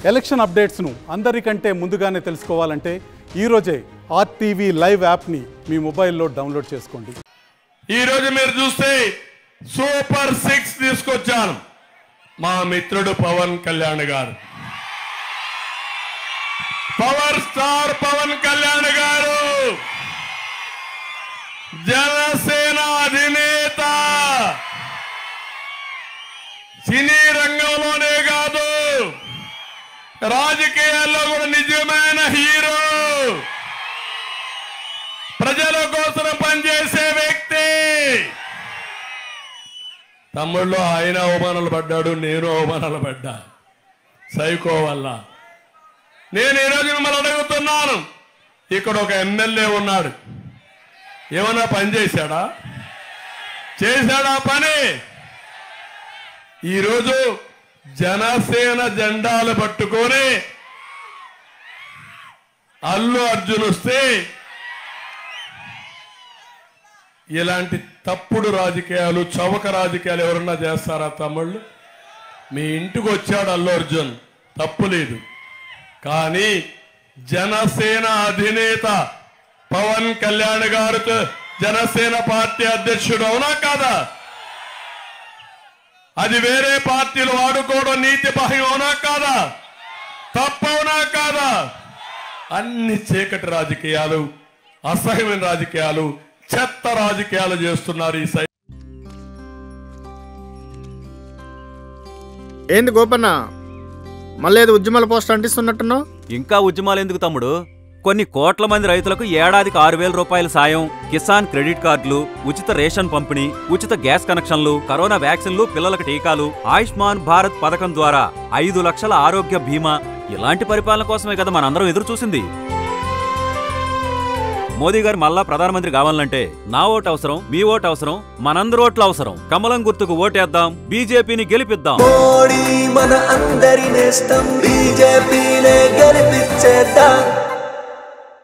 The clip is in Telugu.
ఎలక్షన్ అప్డేట్స్ను అందరికంటే ముందుగానే తెలుసుకోవాలంటే ఈరోజే ఆర్టీవీ లైవ్ యాప్ని మీ మొబైల్లో డౌన్లోడ్ చేసుకోండి. ఈరోజు మీరు చూస్తే సూపర్ 6 తీసుకొచ్చాను. మా మిత్రుడు పవన్ కళ్యాణ్ గారు, పవర్ స్టార్ పవన్ కళ్యాణ్ గారు, జనసేన అధినేత, సినీ రంగంలోనే కాదు రాజకీయాల్లో కూడా నిజమైన హీరో, ప్రజల కోసం పనిచేసే వ్యక్తి. తమ్ముళ్ళు ఆయన అవమానాలు పడ్డాడు, నేను అవమానాలు పడ్డా సైకో వల్ల. నేను ఈరోజు మిమ్మల్ని అడుగుతున్నాను, ఇక్కడ ఒక ఎమ్మెల్యే ఉన్నాడు, ఏమన్నా పని చేశాడా? పని? ఈరోజు జనసేన జెండాలు పట్టుకొని అల్లు అర్జున్ వస్తే ఇలాంటి తప్పుడు రాజకీయాలు, చవక రాజకీయాలు ఎవరన్నా చేస్తారా తమ్ముళ్ళు? మీ ఇంటికి వచ్చాడు అల్లు అర్జున్, తప్పులేదు. కానీ జనసేన అధినేత పవన్ కళ్యాణ్ గారు జనసేన పార్టీ అధ్యక్షుడు, అవునా కాదా? అది వేరే పార్టీలు వాడుకోవడం నీతి బాహ్యం, అవునా కాదా? తప్పవునా కాదా? అన్ని చీకటి రాజకీయాలు, అసహ్యమైన రాజకీయాలు, చెత్త రాజకీయాలు చేస్తున్నారు ఈ సైడ్. ఏంది గోపన్న, మళ్ళీ ఏదో ఉద్యమాల పోస్ట్ అంటిస్తున్నట్టున్నావు? ఇంకా ఉద్యమాలు ఎందుకు తమ్ముడు? కొన్ని కోట్ల మంది రైతులకు ఏడాదికి 6,000 రూపాయల సాయం, కిసాన్ క్రెడిట్ కార్డులు, ఉచిత రేషన్ పంపిణీ, ఉచిత గ్యాస్ కనెక్షన్లు, కరోనా వ్యాక్సిన్లు, పిల్లలకు టీకాలు, ఆయుష్మాన్ భారత్ పథకం ద్వారా 5 లక్షల ఆరోగ్య బీమా, ఇలాంటి పరిపాలన కోసమే కదా మనందరం ఎదురు చూసింది. మోదీ గారు మళ్ళా ప్రధానమంత్రి కావాలంటే నా ఓటు అవసరం, మీ ఓటు అవసరం, మనందరి ఓట్లు అవసరం. కమలం గుర్తుకు ఓటేద్దాం, బీజేపీని గెలిపిద్దాం. మోడీ మన అందరి నేస్తం, బీజేపీనే గెలిపించేద్దాం.